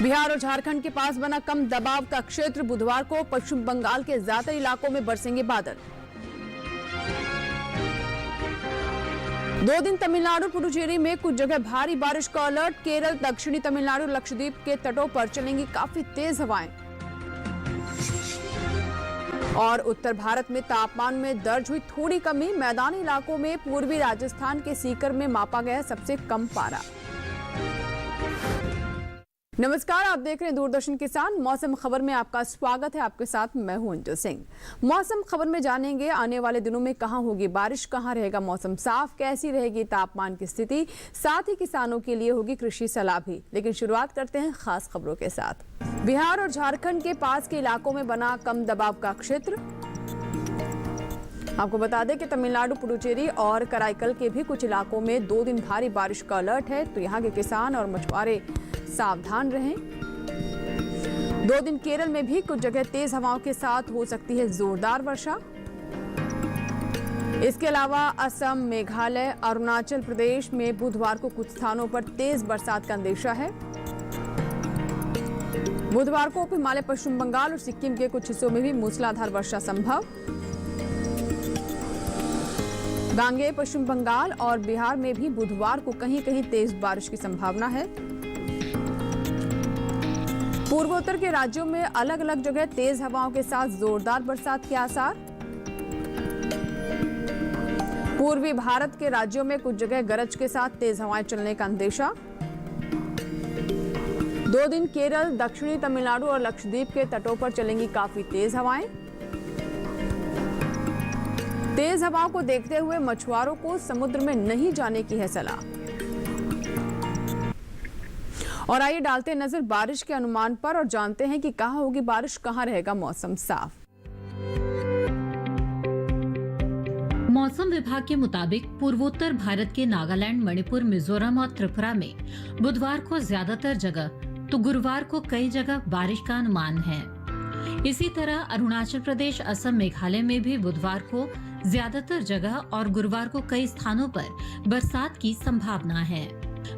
बिहार और झारखंड के पास बना कम दबाव का क्षेत्र, बुधवार को पश्चिम बंगाल के ज्यादातर इलाकों में बरसेंगे बादल। 2 दिन तमिलनाडु पुडुचेरी में कुछ जगह भारी बारिश का अलर्ट। केरल, दक्षिणी तमिलनाडु और लक्षद्वीप के तटों पर चलेंगी काफी तेज हवाएं। और उत्तर भारत में तापमान में दर्ज हुई थोड़ी कमी। मैदानी इलाकों में पूर्वी राजस्थान के सीकर में मापा गया सबसे कम पारा। नमस्कार, आप देख रहे हैं दूरदर्शन किसान। मौसम खबर में आपका स्वागत है। आपके साथ मैं हूं अंजू सिंह। मौसम खबर में जानेंगे आने वाले दिनों में कहां होगी बारिश, कहां रहेगा मौसम साफ, कैसी रहेगी तापमान की स्थिति, साथ ही किसानों के लिए होगी कृषि सलाह भी। लेकिन शुरुआत करते हैं खास खबरों के साथ। बिहार और झारखंड के पास के इलाकों में बना कम दबाव का क्षेत्र। आपको बता दें कि तमिलनाडु, पुडुचेरी और कराईकल के भी कुछ इलाकों में 2 दिन भारी बारिश का अलर्ट है, तो यहाँ के किसान और मछुआरे सावधान रहें। 2 दिन केरल में भी कुछ जगह तेज हवाओं के साथ हो सकती है जोरदार वर्षा। इसके अलावा असम, मेघालय, अरुणाचल प्रदेश में बुधवार को कुछ स्थानों पर तेज बरसात का अंदेशा है। बुधवार को हिमालय, पश्चिम बंगाल और सिक्किम के कुछ हिस्सों में भी मूसलाधार वर्षा संभव। गांगेय, पश्चिम बंगाल और बिहार में भी बुधवार को कहीं कहीं तेज बारिश की संभावना है। पूर्वोत्तर के राज्यों में अलग अलग जगह तेज हवाओं के साथ जोरदार बरसात के आसार। पूर्वी भारत के राज्यों में कुछ जगह गरज के साथ तेज हवाएं चलने का अंदेशा। 2 दिन केरल, दक्षिणी तमिलनाडु और लक्षद्वीप के तटों पर चलेंगी काफी तेज हवाएं। तेज हवाओं को देखते हुए मछुआरों को समुद्र में नहीं जाने की है सलाह। और आइए डालते नजर बारिश के अनुमान पर और जानते हैं कि कहां होगी बारिश, कहां रहेगा मौसम साफ। मौसम विभाग के मुताबिक पूर्वोत्तर भारत के नागालैंड, मणिपुर, मिजोरम और त्रिपुरा में बुधवार को ज्यादातर जगह तो गुरुवार को कई जगह बारिश का अनुमान है। इसी तरह अरुणाचल प्रदेश, असम, मेघालय में भी बुधवार को ज्यादातर जगह और गुरुवार को कई स्थानों पर बरसात की संभावना है।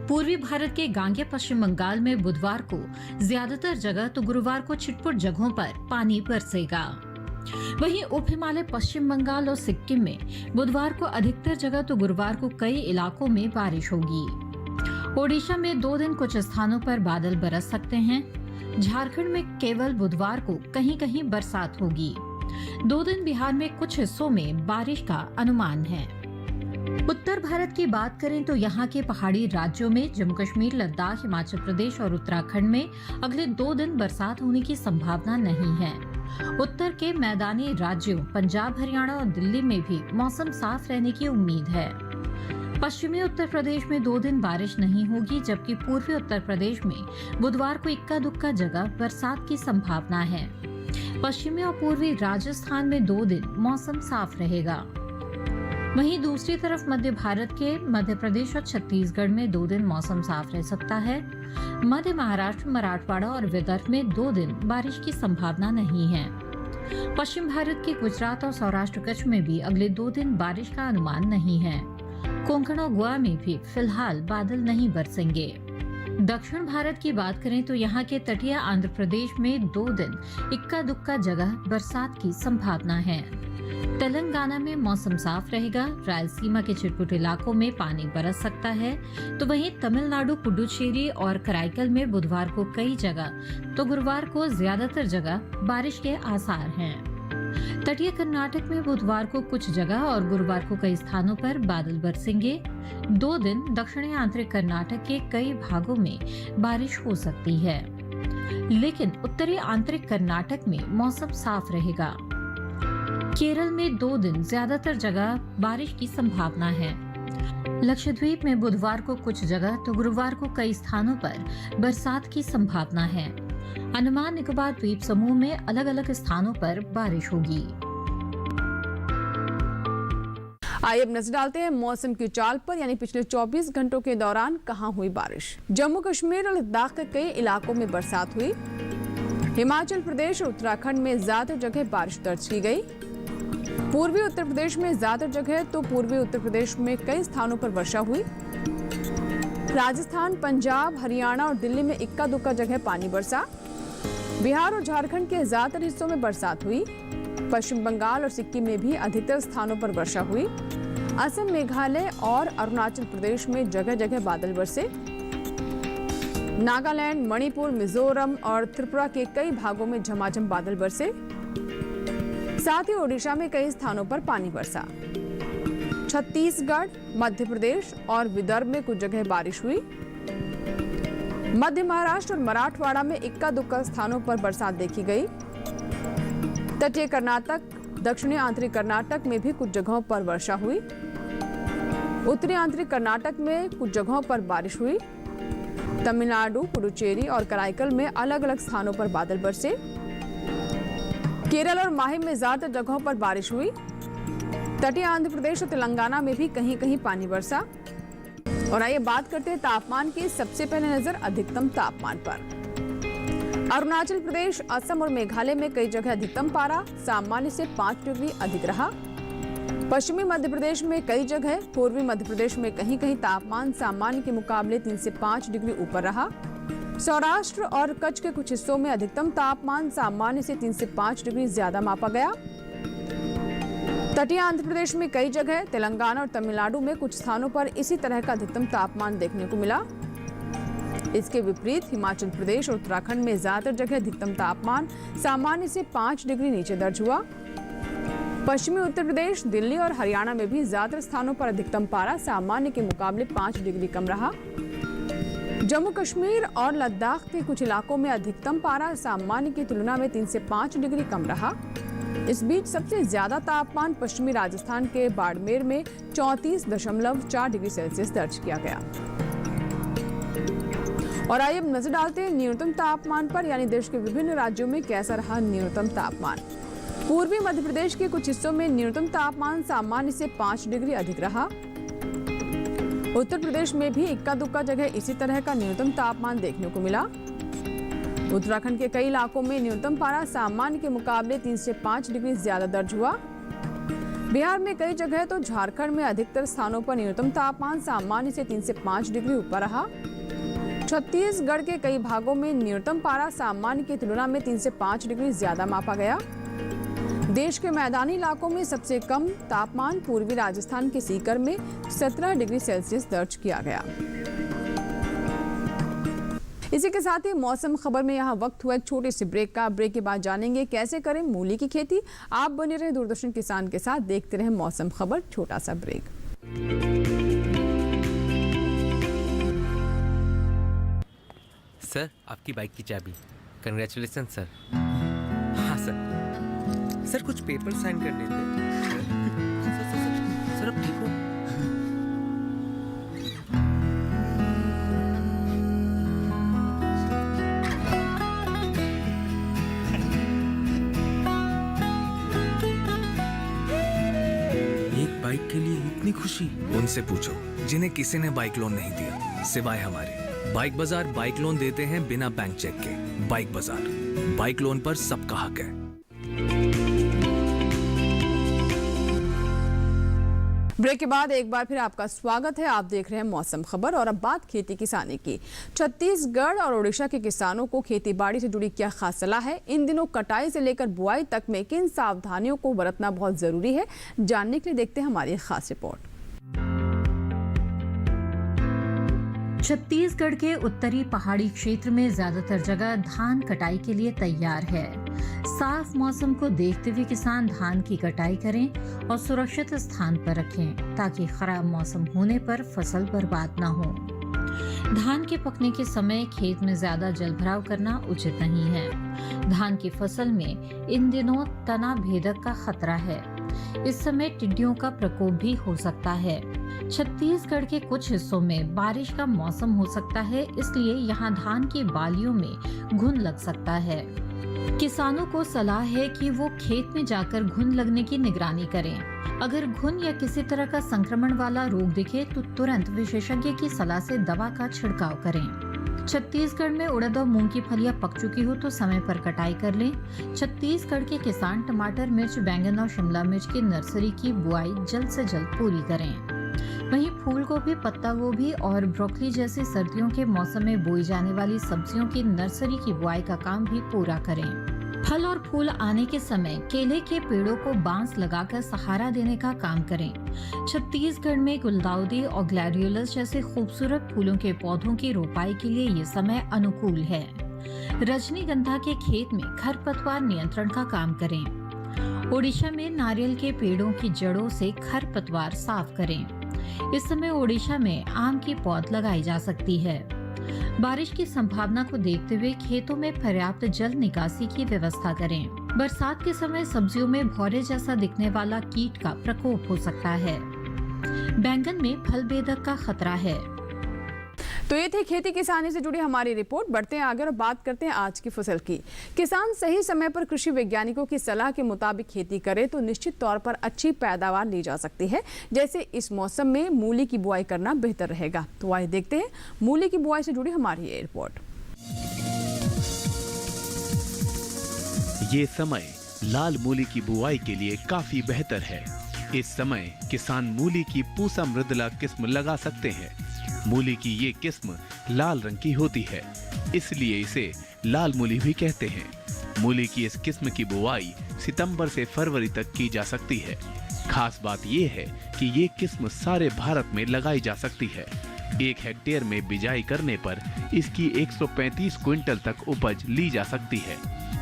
पूर्वी भारत के गांगेय, पश्चिम बंगाल में बुधवार को ज्यादातर जगह तो गुरुवार को छिटपुट जगहों पर पानी बरसेगा। वहीं उप हिमालय, पश्चिम बंगाल और सिक्किम में बुधवार को अधिकतर जगह तो गुरुवार को कई इलाकों में बारिश होगी। ओडिशा में 2 दिन कुछ स्थानों पर बादल बरस सकते हैं। झारखंड में केवल बुधवार को कहीं कहीं बरसात होगी। 2 दिन बिहार में कुछ हिस्सों में बारिश का अनुमान है। उत्तर भारत की बात करें तो यहाँ के पहाड़ी राज्यों में जम्मू कश्मीर, लद्दाख, हिमाचल प्रदेश और उत्तराखंड में अगले 2 दिन बरसात होने की संभावना नहीं है। उत्तर के मैदानी राज्यों पंजाब, हरियाणा और दिल्ली में भी मौसम साफ रहने की उम्मीद है। पश्चिमी उत्तर प्रदेश में 2 दिन बारिश नहीं होगी, जबकि पूर्वी उत्तर प्रदेश में बुधवार को इक्का दुक्का जगह बरसात की संभावना है। पश्चिमी और पूर्वी राजस्थान में 2 दिन मौसम साफ रहेगा। वहीं दूसरी तरफ मध्य भारत के मध्य प्रदेश और छत्तीसगढ़ में 2 दिन मौसम साफ रह सकता है। मध्य महाराष्ट्र, मराठवाड़ा और विदर्भ में 2 दिन बारिश की संभावना नहीं है। पश्चिम भारत के गुजरात और सौराष्ट्र कच्छ में भी अगले 2 दिन बारिश का अनुमान नहीं है। कोंकण और गोवा में भी फिलहाल बादल नहीं बरसेंगे। दक्षिण भारत की बात करें तो यहाँ के तटीय आंध्र प्रदेश में 2 दिन इक्का दुक्का जगह बरसात की संभावना है। तेलंगाना में मौसम साफ रहेगा। रायलसीमा के छिटपुट इलाकों में पानी बरस सकता है, तो वहीं तमिलनाडु, पुडुचेरी और कराईकल में बुधवार को कई जगह तो गुरुवार को ज्यादातर जगह बारिश के आसार हैं। तटीय कर्नाटक में बुधवार को कुछ जगह और गुरुवार को कई स्थानों पर बादल बरसेंगे। 2 दिन दक्षिणी आंतरिक कर्नाटक के कई भागों में बारिश हो सकती है, लेकिन उत्तरी आंतरिक कर्नाटक में मौसम साफ रहेगा। केरल में 2 दिन ज्यादातर जगह बारिश की संभावना है। लक्षद्वीप में बुधवार को कुछ जगह तो गुरुवार को कई स्थानों पर बरसात की संभावना है। अंडमान निकोबार द्वीप समूह में अलग अलग स्थानों पर बारिश होगी। आइए अब नजर डालते हैं मौसम की चाल पर, यानी पिछले 24 घंटों के दौरान कहां हुई बारिश। जम्मू कश्मीर और लद्दाख के कई इलाकों में बरसात हुई। हिमाचल प्रदेश और उत्तराखंड में ज्यादा जगह बारिश दर्ज की गई। पूर्वी उत्तर प्रदेश में ज्यादा जगह तो पूर्वी उत्तर प्रदेश में कई स्थानों पर वर्षा हुई। राजस्थान, पंजाब, हरियाणा और दिल्ली में इक्का दुक्का जगह पानी बरसा। बिहार और झारखंड के ज्यादातर हिस्सों में बरसात हुई। पश्चिम बंगाल और सिक्किम में भी अधिकतर स्थानों पर वर्षा हुई। असम, मेघालय और अरुणाचल प्रदेश में जगह जगह बादल बरसे। नागालैंड, मणिपुर, मिजोरम और त्रिपुरा के कई भागों में झमाझम बादल बरसे। साथ ही ओडिशा में कई स्थानों पर पानी बरसा। छत्तीसगढ़, मध्य प्रदेश और विदर्भ में कुछ जगह बारिश हुई। मध्य महाराष्ट्र और मराठवाड़ा में इक्का दुक्का स्थानों पर बरसात देखी गई। तटीय कर्नाटक, दक्षिणी आंतरिक कर्नाटक में भी कुछ जगहों पर वर्षा हुई। उत्तरी आंतरिक कर्नाटक में कुछ जगहों पर बारिश हुई। तमिलनाडु, पुडुचेरी और कराईकल में अलग अलग स्थानों पर बादल बरसे। केरल और माहे में ज्यादातर जगहों पर बारिश हुई। तटीय आंध्र प्रदेश और तेलंगाना में भी कहीं कहीं पानी बरसा। और आइए बात करते हैं तापमान की। सबसे पहले नजर अधिकतम तापमान पर। अरुणाचल प्रदेश, असम और मेघालय में कई जगह अधिकतम पारा सामान्य से 5 डिग्री अधिक रहा। पश्चिमी मध्य प्रदेश में कई जगह, पूर्वी मध्य प्रदेश में कहीं कहीं तापमान सामान्य के मुकाबले 3 से 5 डिग्री ऊपर रहा। सौराष्ट्र और कच्छ के कुछ हिस्सों में अधिकतम तापमान सामान्य से 3 से 5 डिग्री ज्यादा मापा गया। तटीय आंध्र प्रदेश में कई जगह, तेलंगाना और तमिलनाडु में कुछ स्थानों पर इसी तरह का अधिकतम तापमान देखने को मिला। इसके विपरीत हिमाचल प्रदेश और उत्तराखंड में ज्यादातर जगह अधिकतम तापमान सामान्य से 5 डिग्री नीचे दर्ज हुआ। पश्चिमी उत्तर प्रदेश, दिल्ली और हरियाणा में भी ज्यादातर स्थानों पर अधिकतम पारा सामान्य के मुकाबले 5 डिग्री कम रहा। जम्मू कश्मीर और लद्दाख के कुछ इलाकों में अधिकतम पारा सामान्य की तुलना में 3 से 5 डिग्री कम रहा। इस बीच सबसे ज्यादा तापमान पश्चिमी राजस्थान के बाड़मेर में 34.4 डिग्री सेल्सियस दर्ज किया गया। और आइए अब नजर डालते हैं न्यूनतम तापमान पर, यानी देश के विभिन्न राज्यों में कैसा रहा न्यूनतम तापमान। पूर्वी मध्य प्रदेश के कुछ हिस्सों में न्यूनतम तापमान सामान्य से 5 डिग्री अधिक रहा। उत्तर प्रदेश में भी इक्का दुक्का जगह इसी तरह का न्यूनतम तापमान देखने को मिला। उत्तराखंड के कई इलाकों में न्यूनतम पारा सामान्य के मुकाबले 3 से 5 डिग्री ज्यादा दर्ज हुआ। बिहार में कई जगह तो झारखंड में अधिकतर स्थानों पर न्यूनतम तापमान सामान्य से 3 से 5 डिग्री ऊपर रहा। छत्तीसगढ़ के कई भागों में न्यूनतम पारा सामान्य की तुलना में 3 से 5 डिग्री ज्यादा मापा गया। देश के मैदानी इलाकों में सबसे कम तापमान पूर्वी राजस्थान के सीकर में 17 डिग्री सेल्सियस दर्ज किया गया। इसी के साथ ही मौसम खबर में यहाँ वक्त हुआ एक छोटे से ब्रेक का। ब्रेक के बाद जानेंगे कैसे करें मूली की खेती। आप बने रहे दूरदर्शन किसान के साथ, देखते रहे मौसम खबर। छोटा सा ब्रेक। सर, आपकी बाइक की चाबी। Congratulation sir. हाँ सर। सर कुछ पेपर साइन करने थे। सर अब ठीक हो? बाइक के लिए इतनी खुशी? उनसे पूछो जिन्हें किसी ने बाइक लोन नहीं दिया सिवाय हमारे। बाइक बाजार बाइक लोन देते हैं बिना बैंक चेक के। बाइक बाजार, बाइक लोन पर सबका हक है। ब्रेक के बाद एक बार फिर आपका स्वागत है। आप देख रहे हैं मौसम खबर और अब बात खेती किसानी की। छत्तीसगढ़ और ओडिशा के किसानों को खेती बाड़ी से जुड़ी क्या खास सलाह है, इन दिनों कटाई से लेकर बुआई तक में किन सावधानियों को बरतना बहुत जरूरी है, जानने के लिए देखते हैं हमारी खास रिपोर्ट। छत्तीसगढ़ के उत्तरी पहाड़ी क्षेत्र में ज्यादातर जगह धान कटाई के लिए तैयार है। साफ मौसम को देखते हुए किसान धान की कटाई करें और सुरक्षित स्थान पर रखें ताकि खराब मौसम होने पर फसल बर्बाद न हो। धान के पकने के समय खेत में ज्यादा जलभराव करना उचित नहीं है। धान की फसल में इन दिनों तना भेदक का खतरा है। इस समय टिड्डियों का प्रकोप भी हो सकता है। छत्तीसगढ़ के कुछ हिस्सों में बारिश का मौसम हो सकता है, इसलिए यहाँ धान की बालियों में घुन लग सकता है। किसानों को सलाह है कि वो खेत में जाकर घुन लगने की निगरानी करें। अगर घुन या किसी तरह का संक्रमण वाला रोग दिखे तो तुरंत विशेषज्ञ की सलाह से दवा का छिड़काव करें। छत्तीसगढ़ में उड़द और मूंग की फलियां पक चुकी हो तो समय पर कटाई कर लें। छत्तीसगढ़ के किसान टमाटर, मिर्च, बैंगन और शिमला मिर्च की नर्सरी की बुआई जल्द से जल्द पूरी करें। वहीं फूल गोभी, पत्ता गोभी और ब्रोकली जैसी सर्दियों के मौसम में बोई जाने वाली सब्जियों की नर्सरी की बुआई का काम भी पूरा करें। फल और फूल आने के समय केले के पेड़ों को बांस लगाकर सहारा देने का काम करें। छत्तीसगढ़ में गुलदाउदी और ग्लैडियोलस जैसे खूबसूरत फूलों के पौधों की रोपाई के लिए ये समय अनुकूल है। रजनीगंधा के खेत में खरपतवार नियंत्रण का काम करें। ओडिशा में नारियल के पेड़ों की जड़ों से खरपतवार साफ करें। इस समय ओडिशा में आम की पौध लगाई जा सकती है। बारिश की संभावना को देखते हुए खेतों में पर्याप्त जल निकासी की व्यवस्था करें। बरसात के समय सब्जियों में भौरे जैसा दिखने वाला कीट का प्रकोप हो सकता है। बैंगन में फल बेधक का खतरा है। तो ये थी खेती किसानी से जुड़ी हमारी रिपोर्ट। बढ़ते हैं आगे और बात करते हैं आज की फसल की। किसान सही समय पर कृषि वैज्ञानिकों की सलाह के मुताबिक खेती करे तो निश्चित तौर पर अच्छी पैदावार ली जा सकती है। जैसे इस मौसम में मूली की बुआई करना बेहतर रहेगा। तो आइए देखते हैं मूली की बुआई से जुड़ी हमारी ये रिपोर्ट। ये समय लाल मूली की बुआई के लिए काफी बेहतर है। इस समय किसान मूली की पूसा मृदुला किस्म लगा सकते हैं। मूली की ये किस्म लाल रंग की होती है, इसलिए इसे लाल मूली भी कहते हैं। मूली की इस किस्म की बुआई सितंबर से फरवरी तक की जा सकती है। खास बात ये है कि ये किस्म सारे भारत में लगाई जा सकती है। 1 हेक्टेयर में बिजाई करने पर इसकी 135 क्विंटल तक उपज ली जा सकती है।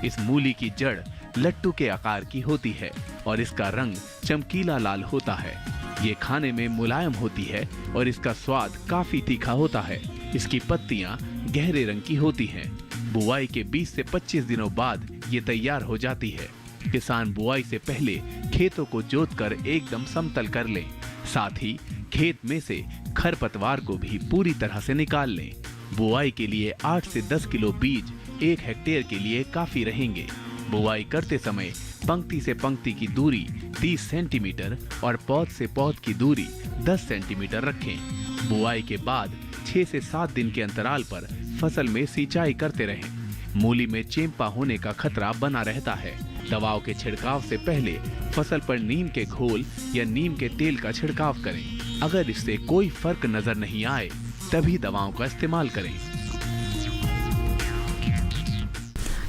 इस मूली की जड़ लट्टू के आकार की होती है और इसका रंग चमकीला लाल होता है। ये खाने में मुलायम होती है और इसका स्वाद काफी तीखा होता है। इसकी पत्तियां गहरे रंग की होती हैं। बुआई के 20 से 25 दिनों बाद ये तैयार हो जाती है। किसान बुआई से पहले खेतों को जोतकर एकदम समतल कर लें। साथ ही खेत में से खरपतवार को भी पूरी तरह से निकाल लें। बुआई के लिए 8 से 10 किलो बीज 1 हेक्टेयर के लिए काफी रहेंगे। बुआई करते समय पंक्ति से पंक्ति की दूरी 30 सेंटीमीटर और पौध से पौध की दूरी 10 सेंटीमीटर रखें। बुआई के बाद 6 से 7 दिन के अंतराल पर फसल में सिंचाई करते रहें। मूली में चेंपा होने का खतरा बना रहता है। दवाओं के छिड़काव से पहले फसल पर नीम के घोल या नीम के तेल का छिड़काव करें। अगर इससे कोई फर्क नजर नहीं आए तभी दवाओं का इस्तेमाल करें।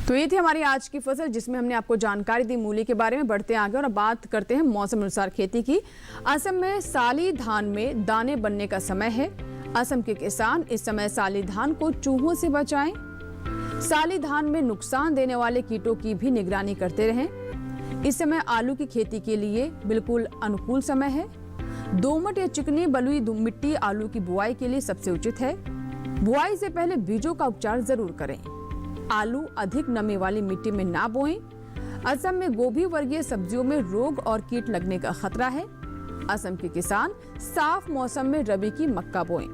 तो ये थी हमारी आज की फसल, जिसमें हमने आपको जानकारी दी मूली के बारे में। बढ़ते आगे और अब बात करते हैं मौसम अनुसार खेती की। असम में साली धान में दाने बनने का समय है। असम के किसान इस समय साली धान को चूहों से बचाएं। साली धान में नुकसान देने वाले कीटों की भी निगरानी करते रहें। इस समय आलू की खेती के लिए बिल्कुल अनुकूल समय है। दोमट या चिकनी बलुई मिट्टी आलू की बुआई के लिए सबसे उचित है। बुआई से पहले बीजों का उपचार जरूर करें। आलू अधिक नमी वाली मिट्टी में ना बोएं। असम में गोभी वर्गीय सब्जियों में रोग और कीट लगने का खतरा है। असम के किसान साफ मौसम में रबी की मक्का बोएं।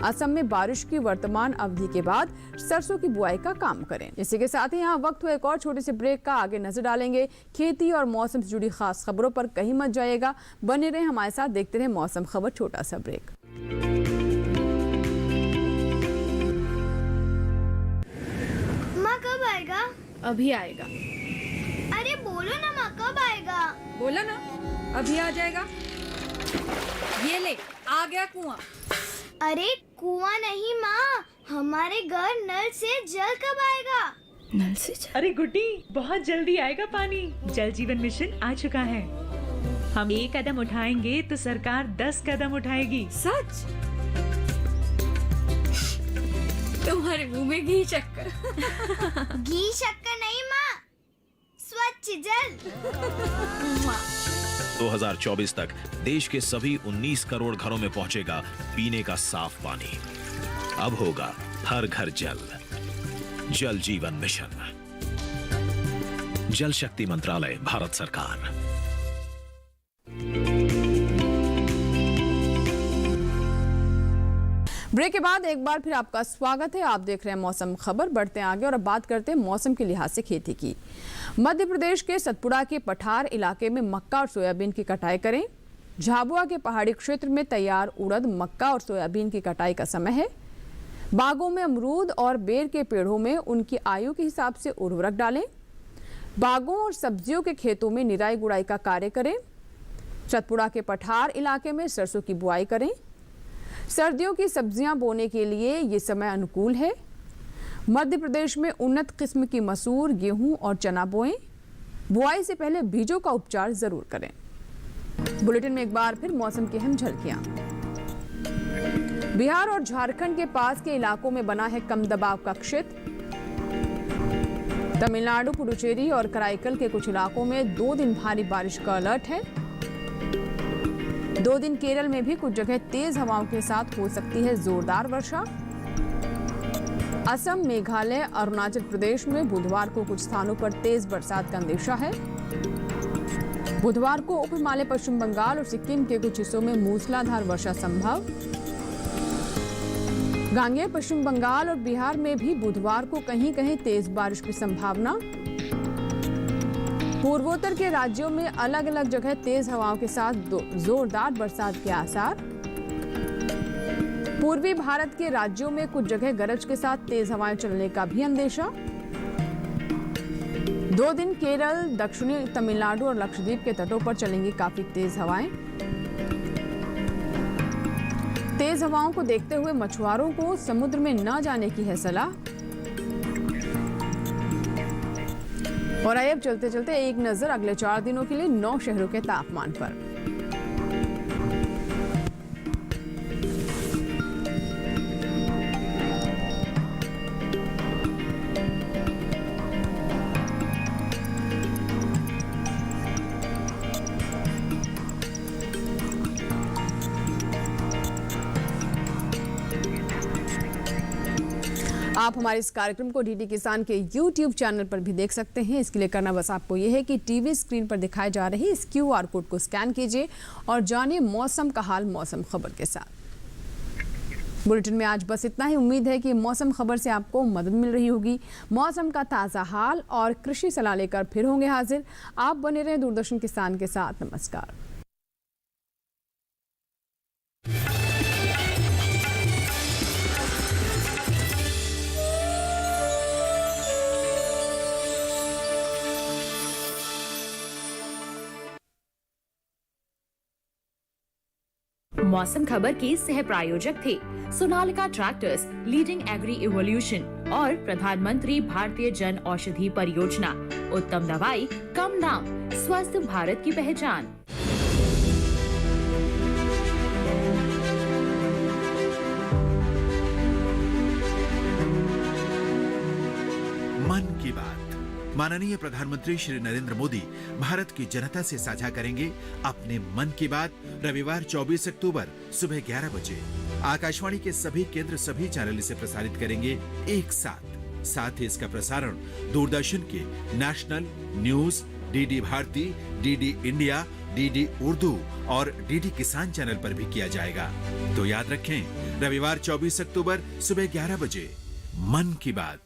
असम में बारिश की वर्तमान अवधि के बाद सरसों की बुआई का काम करें। इसी के साथ ही यहाँ वक्त हुआ एक और छोटे से ब्रेक का। आगे नजर डालेंगे खेती और मौसम से जुड़ी खास खबरों पर। कहीं मत जाइएगा, बने रहे हमारे साथ, देखते रहे मौसम खबर। छोटा सा ब्रेक। माँ कब आएगा? अभी आएगा। अरे बोलो ना माँ, कब आएगा? बोला ना, अभी आ जाएगा। ये ले, आ गया कुआं। अरे कुआं नहीं माँ, हमारे घर नल से जल कब आएगा? नल से जल? अरे गुड्डी, बहुत जल्दी आएगा पानी। जल जीवन मिशन आ चुका है। हम 1 कदम उठाएंगे तो सरकार 10 कदम उठाएगी। सच? तुम्हारे मुंह में घी शक्कर। घी शक्कर नहीं माँ, स्वच्छ जल। 2024 तक देश के सभी 19 करोड़ घरों में पहुंचेगा पीने का साफ पानी। अब होगा हर घर जल। जल जीवन मिशन, जल शक्ति मंत्रालय, भारत सरकार। ब्रेक के बाद एक बार फिर आपका स्वागत है। आप देख रहे हैं मौसम खबर। बढ़ते हैं आगे और अब बात करते हैं मौसम के लिहाज से खेती की। मध्य प्रदेश के सतपुड़ा के पठार इलाके में मक्का और सोयाबीन की कटाई करें। झाबुआ के पहाड़ी क्षेत्र में तैयार उड़द, मक्का और सोयाबीन की कटाई का समय है। बागों में अमरूद और बेर के पेड़ों में उनकी आयु के हिसाब से उर्वरक डालें। बागों और सब्जियों के खेतों में निराई गुड़ाई का कार्य करें। सतपुड़ा के पठार इलाके में सरसों की बुआई करें। सर्दियों की सब्जियां बोने के लिए ये समय अनुकूल है। मध्य प्रदेश में उन्नत किस्म की मसूर, गेहूं और चना बोएं। बुआई से पहले बीजों का उपचार जरूर करें। बुलेटिन में एक बार फिर मौसम की अहम झलकियां। बिहार और झारखंड के पास के इलाकों में बना है कम दबाव का क्षेत्र। तमिलनाडु, पुडुचेरी और कराईकल के कुछ इलाकों में 2 दिन भारी बारिश का अलर्ट है। 2 दिन केरल में भी कुछ जगह तेज हवाओं के साथ हो सकती है जोरदार वर्षा। असम, मेघालय, अरुणाचल प्रदेश में बुधवार को कुछ स्थानों पर तेज बरसात का अंदेशा है। बुधवार को उप हिमालय, पश्चिम बंगाल और सिक्किम के कुछ हिस्सों में मूसलाधार वर्षा संभव। गांगेय, पश्चिम बंगाल और बिहार में भी बुधवार को कहीं कहीं तेज बारिश की संभावना। पूर्वोत्तर के राज्यों में अलग अलग जगह तेज हवाओं के साथ जोरदार बरसात के आसार। पूर्वी भारत के राज्यों में कुछ जगह गरज के साथ तेज हवाएं चलने का भी अंदेशा। 2 दिन केरल, दक्षिणी तमिलनाडु और लक्षद्वीप के तटों पर चलेंगी काफी तेज हवाएं। तेज हवाओं को देखते हुए मछुआरों को समुद्र में न जाने की है सलाह। और आइए अब चलते चलते एक नजर अगले 4 दिनों के लिए 9 शहरों के तापमान पर। आप हमारे इस कार्यक्रम को डीडी किसान के YouTube चैनल पर भी देख सकते हैं। इसके लिए करना बस आपको यह है कि टीवी स्क्रीन पर दिखाए जा रहे इस QR कोड को स्कैन कीजिए और जानिए मौसम का हाल मौसम खबर के साथ। बुलेटिन में आज बस इतना ही। उम्मीद है कि मौसम खबर से आपको मदद मिल रही होगी। मौसम का ताज़ा हाल और कृषि सलाह लेकर फिर होंगे हाजिर। आप बने रहें दूरदर्शन किसान के साथ। नमस्कार। मौसम खबर के सह प्रायोजक थे Sonalika tractors, leading agri evolution और प्रधानमंत्री भारतीय जन औषधि परियोजना। उत्तम दवाई, कम दाम, स्वस्थ भारत की पहचान। मन की बात। माननीय प्रधानमंत्री श्री नरेंद्र मोदी भारत की जनता से साझा करेंगे अपने मन की बात रविवार 24 अक्टूबर सुबह 11 बजे। आकाशवाणी के सभी केंद्र, सभी चैनल इसे प्रसारित करेंगे एक साथ ही इसका प्रसारण दूरदर्शन के national news, DD Bharati, DD India, DD Urdu और डीडी किसान चैनल पर भी किया जाएगा। तो याद रखें, रविवार 24 अक्टूबर सुबह 11 बजे मन की बात।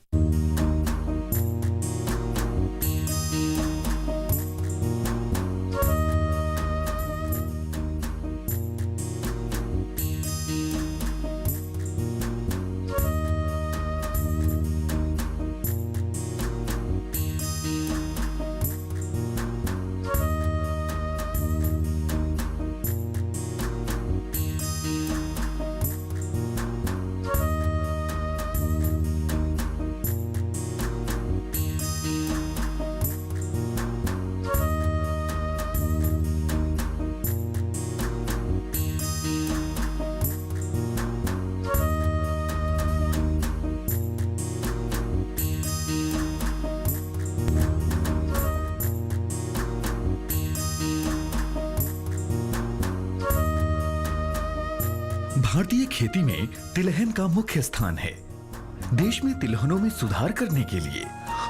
भारतीय खेती में तिलहन का मुख्य स्थान है। देश में तिलहनों में सुधार करने के लिए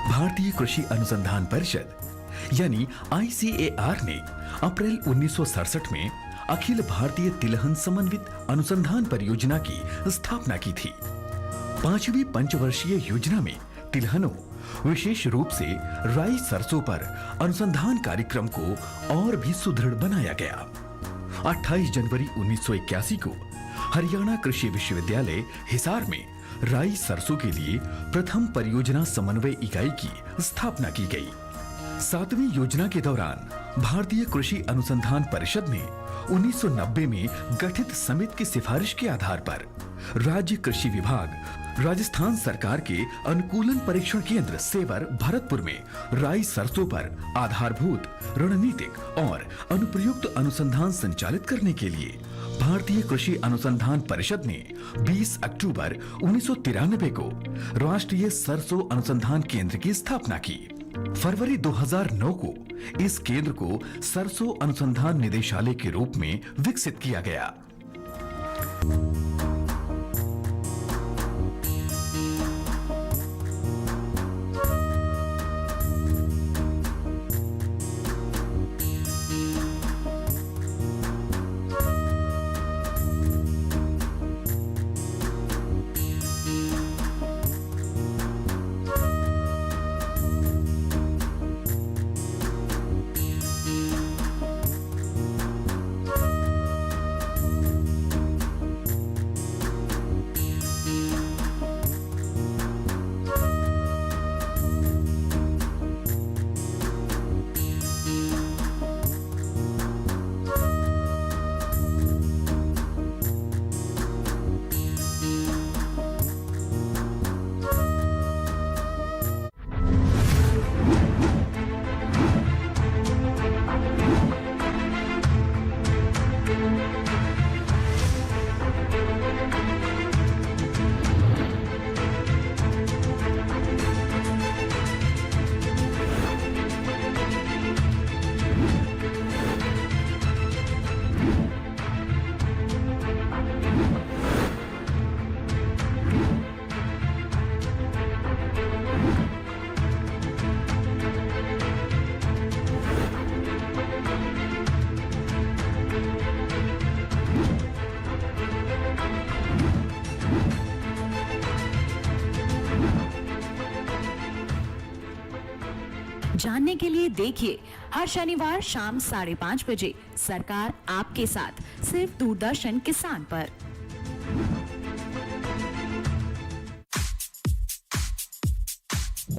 भारतीय कृषि अनुसंधान परिषद यानी ICAR ने अप्रैल 1967 में अखिल भारतीय तिलहन समन्वित अनुसंधान परियोजना की स्थापना की थी। 5वीं पंचवर्षीय योजना में तिलहनों, विशेष रूप से राई सरसों पर अनुसंधान कार्यक्रम को और भी सुदृढ़ बनाया गया। 28 जनवरी 1981 को हरियाणा कृषि विश्वविद्यालय हिसार में राई सरसों के लिए प्रथम परियोजना समन्वय इकाई की स्थापना की गई। 7वीं योजना के दौरान भारतीय कृषि अनुसंधान परिषद ने 1990 में गठित समिति की सिफारिश के आधार पर राज्य कृषि विभाग, राजस्थान सरकार के अनुकूलन परीक्षण केंद्र सेवर भरतपुर में राई सरसों पर आधारभूत रणनीतिक और अनुप्रयुक्त अनुसंधान संचालित करने के लिए भारतीय कृषि अनुसंधान परिषद ने 20 अक्टूबर 1993 को राष्ट्रीय सरसों अनुसंधान केंद्र की स्थापना की। फरवरी 2009 को इस केंद्र को सरसों अनुसंधान निदेशालय के रूप में विकसित किया गया। जानने के लिए देखिए हर शनिवार शाम 5:30 बजे सरकार आपके साथ सिर्फ दूरदर्शन किसान पर।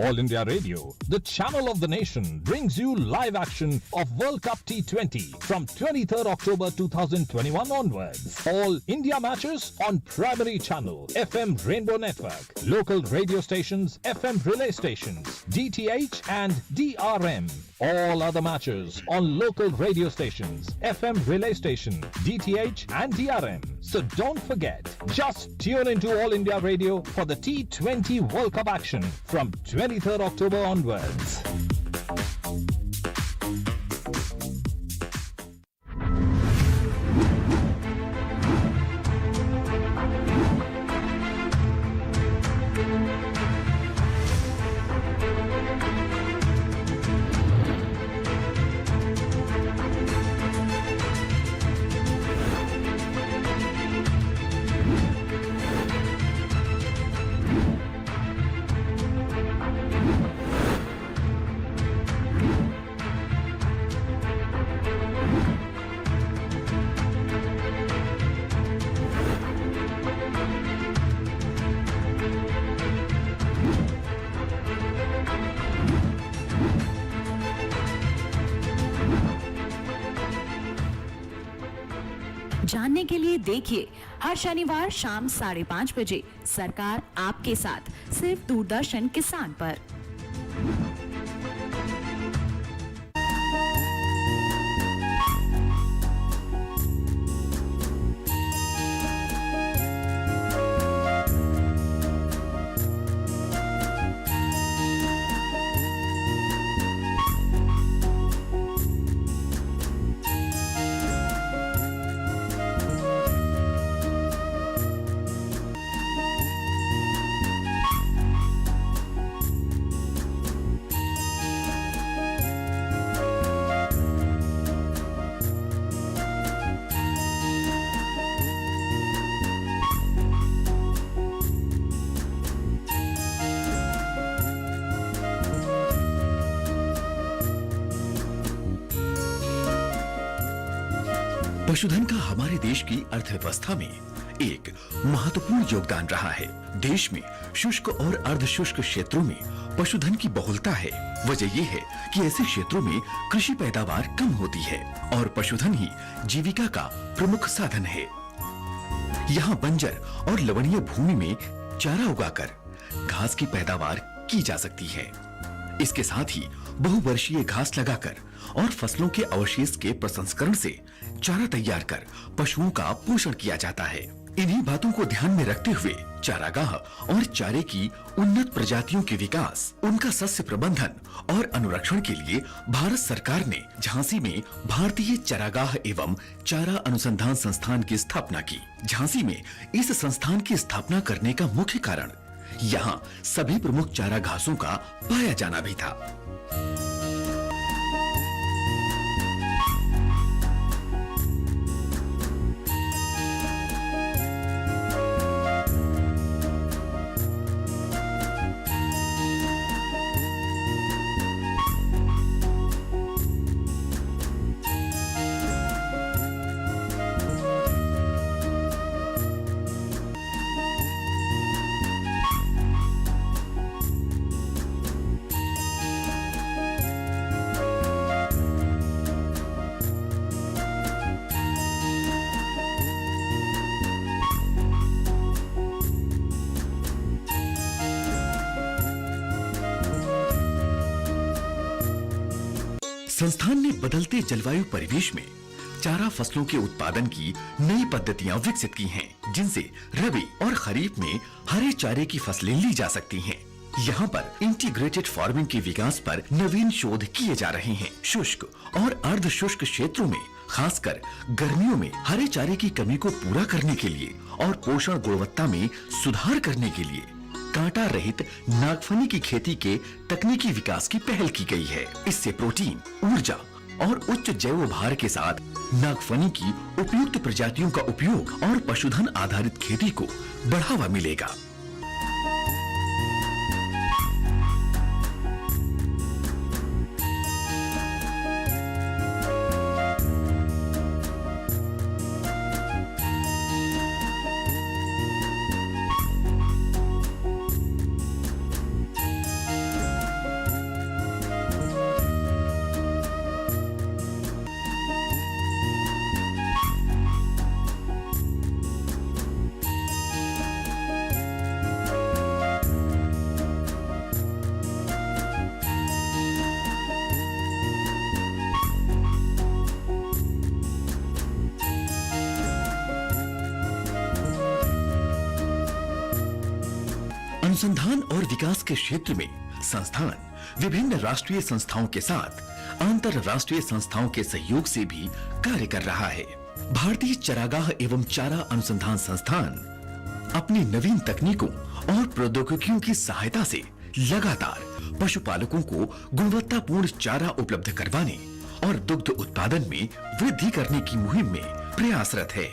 All India Radio, the channel of the nation, brings you live action of World Cup T20 from 23rd October 2021 onwards. All India matches on primary channel, FM Rainbow Network, local radio stations, FM relay stations, DTH and DRM. All other matches on local radio stations, FM relay station, DTH and DRM. So don't forget, just tune into All India Radio for the T20 World Cup action from 23rd October onwards. जानने के लिए देखिए हर शनिवार शाम 5:30 बजे सरकार आपके साथ सिर्फ दूरदर्शन किसान पर। पशुधन का हमारे देश की अर्थव्यवस्था में एक महत्वपूर्ण योगदान रहा है। देश में शुष्क और अर्ध शुष्क क्षेत्रों में पशुधन की बहुलता है। वजह यह है कि ऐसे क्षेत्रों में कृषि पैदावार कम होती है और पशुधन ही जीविका का प्रमुख साधन है। यहाँ बंजर और लवणीय भूमि में चारा उगाकर घास की पैदावार की जा सकती है। इसके साथ ही बहुवर्षीय घास लगाकर और फसलों के अवशेष के प्रसंस्करण से चारा तैयार कर पशुओं का पोषण किया जाता है। इन्हीं बातों को ध्यान में रखते हुए चारागाह और चारे की उन्नत प्रजातियों के विकास, उनका सस्य प्रबंधन और अनुरक्षण के लिए भारत सरकार ने झांसी में भारतीय चारागाह एवं चारा अनुसंधान संस्थान की स्थापना की। झांसी में इस संस्थान की स्थापना करने का मुख्य कारण यहाँ सभी प्रमुख चारा घासों का पाया जाना भी था। संस्थान ने बदलते जलवायु परिवेश में चारा फसलों के उत्पादन की नई पद्धतियां विकसित की हैं, जिनसे रबी और खरीफ में हरे चारे की फसलें ली जा सकती हैं। यहाँ पर इंटीग्रेटेड फार्मिंग के विकास पर नवीन शोध किए जा रहे हैं। शुष्क और अर्ध शुष्क क्षेत्रों में खासकर गर्मियों में हरे चारे की कमी को पूरा करने के लिए और पोषण गुणवत्ता में सुधार करने के लिए कांटा रहित नागफनी की खेती के तकनीकी विकास की पहल की गई है। इससे प्रोटीन, ऊर्जा और उच्च जैव भार के साथ नागफनी की उपयुक्त प्रजातियों का उपयोग और पशुधन आधारित खेती को बढ़ावा मिलेगा। अनुसंधान और विकास के क्षेत्र में संस्थान विभिन्न राष्ट्रीय संस्थाओं के साथ अंतरराष्ट्रीय संस्थाओं के सहयोग से भी कार्य कर रहा है। भारतीय चारागाह एवं चारा अनुसंधान संस्थान अपनी नवीन तकनीकों और प्रौद्योगिकियों की सहायता से लगातार पशुपालकों को गुणवत्तापूर्ण चारा उपलब्ध करवाने और दुग्ध उत्पादन में वृद्धि करने की मुहिम में प्रयासरत है।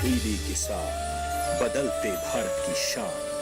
टीवी किसान, बदलते भारत की शान।